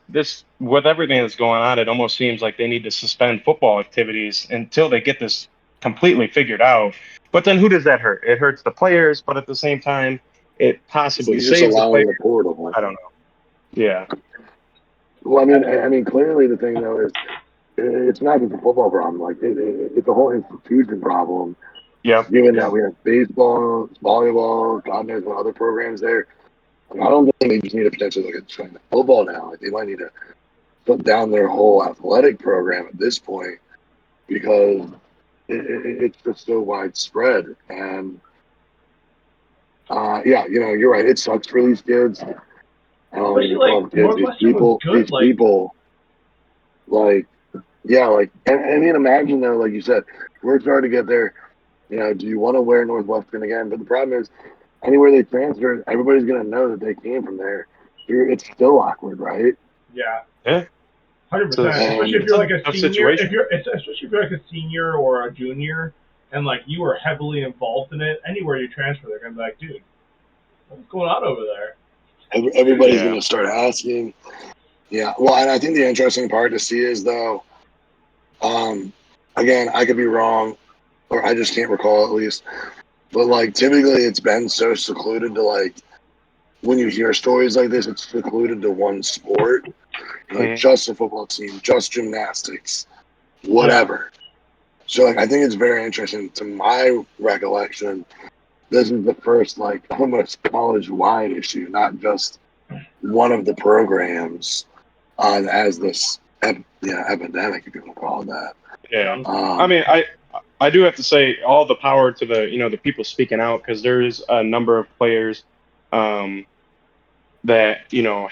with everything that's going on, it almost seems like they need to suspend football activities until they get this completely figured out. But then who does that hurt? It hurts the players, but at the same time, it possibly saves the players. I don't know. Yeah. Well, I mean, clearly the thing though is it's not just a football problem. Like it's a whole institution problem. Yeah. Given that we have baseball, volleyball, God knows what other programs there. I don't think they just need to potentially look at trying to football now. Like they might need to put down their whole athletic program at this point because it's just so widespread. And you're right. It sucks for these kids. These people, and imagine though, like you said, we're trying to get there. Do you want to wear Northwestern again? But the problem is, anywhere they transfer, everybody's gonna know that they came from there. It's still awkward, right? Yeah. 100%. Especially if you're like a senior. Especially if you're like a senior or a junior, and like you were heavily involved in it. Anywhere you transfer, they're gonna be like, dude, what's going on over there? Everybody's going to start asking. Yeah. Well, and I think the interesting part to see is though, again, I could be wrong, or I just can't recall at least, but like typically it's been so secluded to like when you hear stories like this, it's secluded to one sport, like just a football team, just gymnastics, whatever. So like, I think it's very interesting. To my recollection, this is the first like almost college-wide issue, not just one of the programs as this epidemic, if you want to call it that. Yeah. I mean, I do have to say all the power to the the people speaking out, because there's a number of players that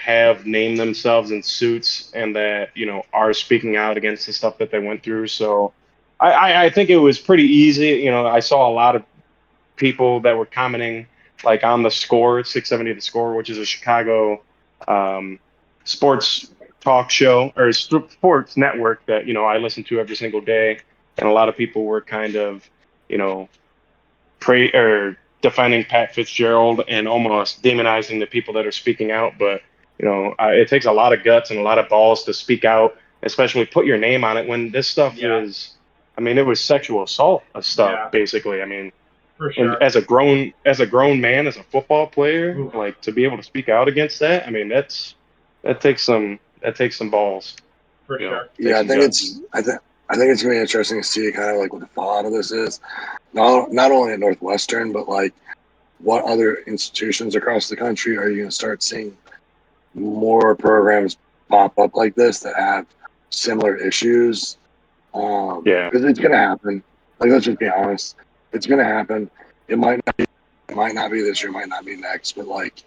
have named themselves in suits and that are speaking out against the stuff that they went through. So I think it was pretty easy. I saw a lot of people that were commenting like on the Score, 670 The Score, which is a Chicago sports talk show or sports network that I listen to every single day, and a lot of people were kind of defending Pat Fitzgerald and almost demonizing the people that are speaking out. But it takes a lot of guts and a lot of balls to speak out, especially put your name on it when this stuff is. I mean, it was sexual assault stuff, basically. I mean, for sure. And as a grown man, as a football player, like to be able to speak out against that, I mean, that takes some balls. For sure. Yeah, I think it's going to be interesting to see kind of like what the fallout of this is. Not only at Northwestern, but like what other institutions across the country are you going to start seeing more programs pop up like this that have similar issues? Because it's going to happen. Like, let's just be honest, it's going to happen. It might not be this year, might not be next, but like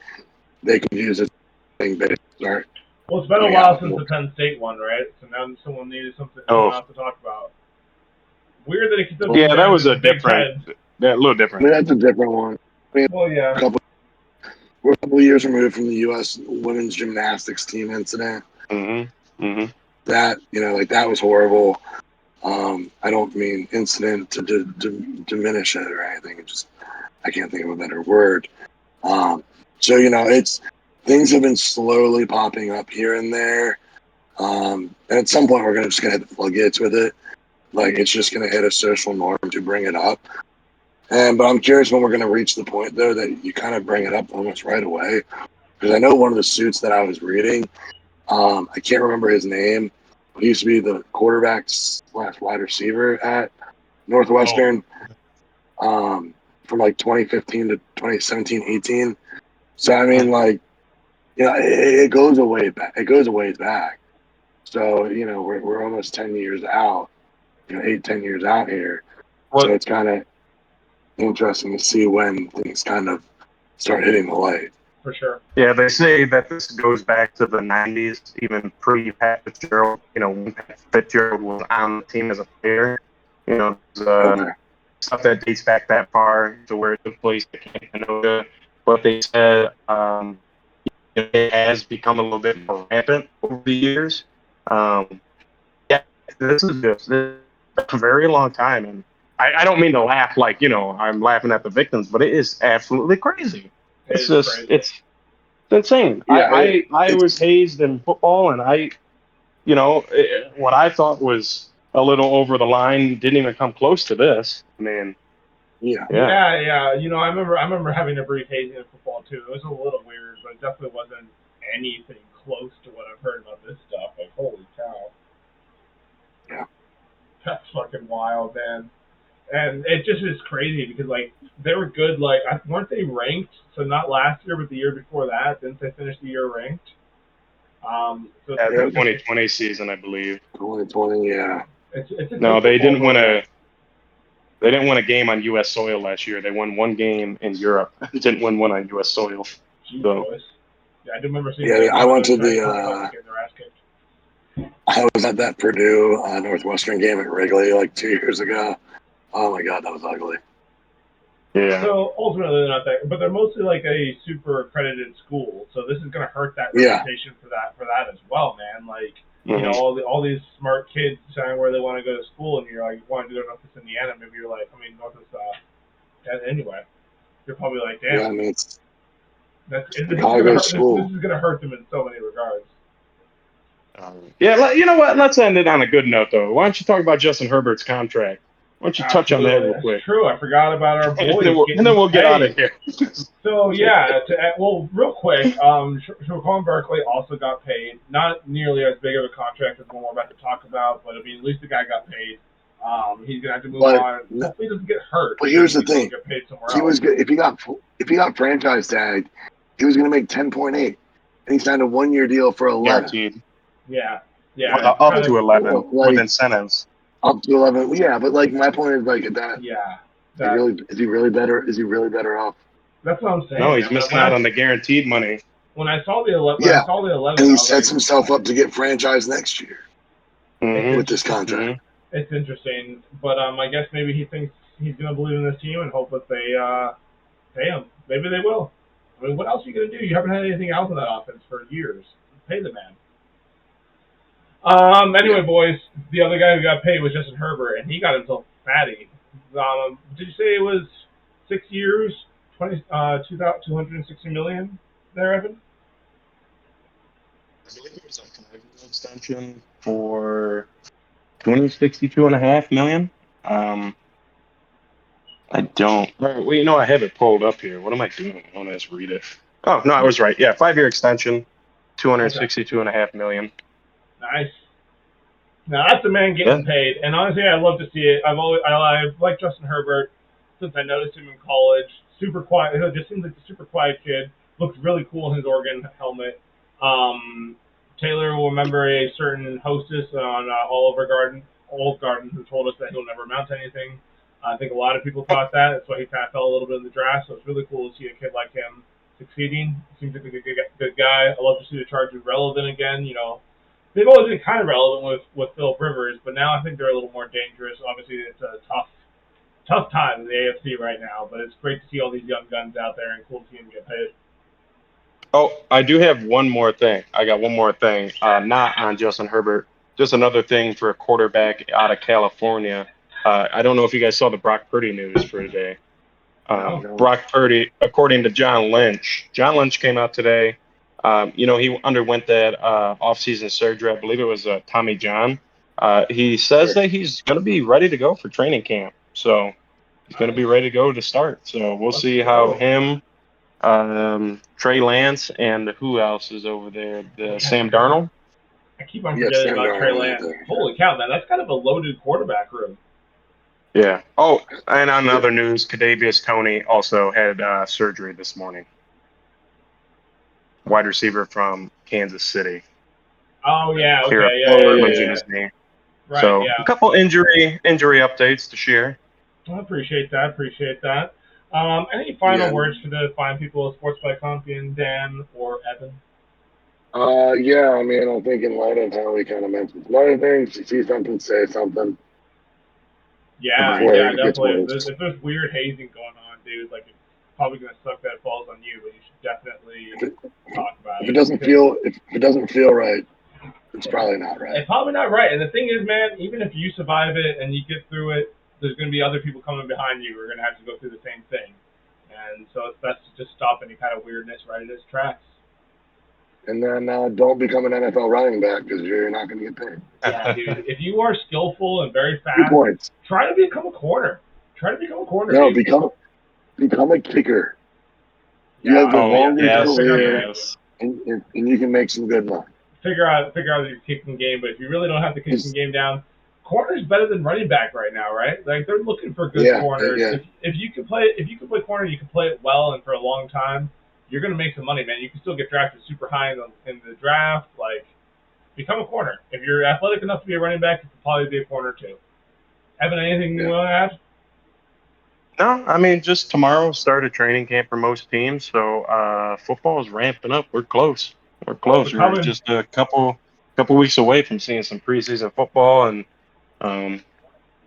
they can use it thing to start. Well, it's been a while since the Penn State one, right? So now someone needed something else to talk about. Weird that it could. Yeah, that was a little different. I mean, that's a different one. I mean, well, yeah. We're a couple of years removed from the U.S. women's gymnastics team incident. That like that was horrible. I don't mean incident to diminish it or anything. I can't think of a better word. So it's things have been slowly popping up here and there. And at some point we're just gonna hit the floodgates with it. Like it's just gonna hit a social norm to bring it up. But I'm curious when we're gonna reach the point though that you kind of bring it up almost right away. Because I know one of the suits that I was reading, I can't remember his name. He used to be the quarterback / wide receiver at Northwestern from like 2015 to 2017, 18. So I mean, like, it goes a ways back. It goes a ways back. So we're almost 10 years out. 8-10 years out here. So it's kind of interesting to see when things kind of start hitting the light. For sure. Yeah, they say that this goes back to the 90s, even pre-Pat Fitzgerald. When Pat Fitzgerald was on the team as a player. Stuff that dates back that far to where it took place at Canada. But they said it has become a little bit more rampant over the years. This is just a very long time. And I don't mean to laugh like, I'm laughing at the victims, but it is absolutely crazy. It's insane. Yeah, I was hazed in football, and what I thought was a little over the line didn't even come close to this. I mean, yeah. I remember having a brief hazing in football too. It was a little weird, but it definitely wasn't anything close to what I've heard about this stuff. Like, holy cow. Yeah. That's fucking wild, man. And it just is crazy because, like, they were good. Like, weren't they ranked? So not last year, but the year before that. Didn't they finish the year ranked? So the 2020 season, I believe. 2020, yeah. No, they didn't win a. They didn't win a game on U.S. soil last year. They won one game in Europe. They didn't win one on U.S. soil. So. Yeah, I do remember seeing. Yeah, I went to I was at that Purdue Northwestern game at Wrigley like 2 years ago. Oh my God, that was ugly. Yeah. So ultimately, they're not that, but they're mostly like a super accredited school. So this is going to hurt that reputation for that as well, man. Like all these smart kids deciding where they want to go to school, and you're like, you want to do Northwest Indiana? Maybe you're like, Northwest. Anyway, you're probably like, damn. Yeah, I mean, this is going to hurt them in so many regards. Yeah, you know what? Let's end it on a good note, though. Why don't you talk about Justin Herbert's contract? Why don't you touch on that real quick? That's true. I forgot about our boys. and then we'll get out of here. So yeah, real quick, Shaquan Barkley also got paid. Not nearly as big of a contract as what we're about to talk about, but I mean, at least the guy got paid. He's gonna have to move on. Hopefully, he doesn't get hurt. But here's the thing: get paid somewhere he was good. If he got franchise tagged, he was gonna make 10.8, and he signed a 1-year deal for 11. Guaranteed. Yeah. Well, up to 11 with incentives. Up to 11, yeah. But like my point is like that. Yeah. Is he really better? Is he really better off? That's what I'm saying. No, he's missing out on the guaranteed money. When I saw the 11, and he sets himself up to get franchised next year with this contract. Mm-hmm. It's interesting, but I guess maybe he thinks he's going to believe in this team and hope that they pay him. Maybe they will. I mean, what else are you going to do? You haven't had anything else in that offense for years. Pay the man. Anyway, boys, the other guy who got paid was Justin Herbert, and he got himself fatty. Did you say it was 6 years, $260 million there, Evan? I believe it was a 5-year extension for $262.5 million. I don't. Well, you know, I have it pulled up here. What am I doing? I want to just read it. Oh no, I was right. Yeah, 5-year extension, $262.5 million. Nice. Now that's a man getting paid, and honestly, I love to see it. I've liked Justin Herbert since I noticed him in college. Super quiet. He just seems like a super quiet kid. Looks really cool in his Oregon helmet. Taylor will remember a certain hostess on Olive Garden who told us that he'll never amount to anything. I think a lot of people thought that. That's why he kind of fell a little bit in the draft. So it's really cool to see a kid like him succeeding. Seems like a good guy. I love to see the Chargers relevant again. You know, they've always been kind of relevant with Philip Rivers, but now I think they're a little more dangerous. Obviously, it's a tough time in the AFC right now, but it's great to see all these young guns out there and cool to see them get paid. Oh, I do have one more thing. I got one more thing, not on Justin Herbert. Just another thing for a quarterback out of California. I don't know if you guys saw the Brock Purdy news for today. Brock Purdy, according to John Lynch came out today. He underwent that offseason surgery. I believe it was Tommy John. He says that he's going to be ready to go for training camp. So he's going to be ready to go to start. So we'll see how him, Trey Lance, and who else is over there? Sam Darnold. I keep on forgetting about Trey Lance. Holy cow, man, that's kind of a loaded quarterback room. Yeah. Oh, and on other news, Kadarius Toney also had surgery this morning. Wide receiver from Kansas City. Oh yeah, okay, yeah. Right, so a couple injury updates to share. I appreciate that. Any final words for the fine people of Sports by Compian, Dan or Evan? Yeah, I mean, I think in light of how we kind of mentioned some other things, you see something, say something. Yeah, definitely. If there's weird hazing going on, dude, like it's probably gonna suck that it falls on you, but you should definitely talk about it. If it doesn't feel right, it's probably not right. It's probably not right. And the thing is, man, even if you survive it and you get through it, there's gonna be other people coming behind you who are gonna have to go through the same thing. And so it's best to just stop any kind of weirdness right in its tracks. And then don't become an NFL running back because you're not going to get paid. Yeah, dude. If you are skillful and very fast, try to become a corner. No, dude. become a kicker. You have the longest career, and you can make some good money. Figure out your kicking game, but if you really don't have the kicking game down, corner's better than running back right now, right? Like they're looking for good corners. Yeah. If you can play corner, you can play it well and for a long time. You're going to make some money, man. You can still get drafted super high in the draft. Like, become a corner. If you're athletic enough to be a running back, you can probably be a corner too. Evan, anything you want to add? No, I mean, just tomorrow start a training camp for most teams. So football is ramping up. We're close. We're just a couple weeks away from seeing some preseason football, and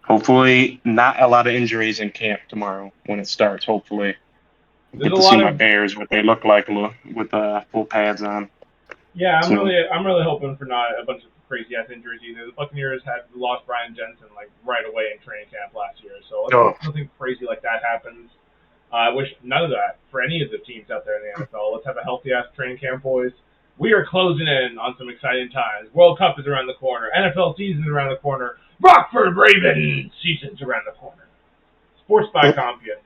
hopefully not a lot of injuries in camp tomorrow when it starts. Hopefully. Get to see my Bears, what they look like with full pads on. Yeah, I'm really hoping for not a bunch of crazy ass injuries either. The Buccaneers had lost Brian Jensen like right away in training camp last year, so nothing crazy like that happens. I wish none of that for any of the teams out there in the NFL. Let's have a healthy ass training camp, boys. We are closing in on some exciting times. World Cup is around the corner. NFL season is around the corner. Rockford Ravens season's around the corner. Sports by Compian.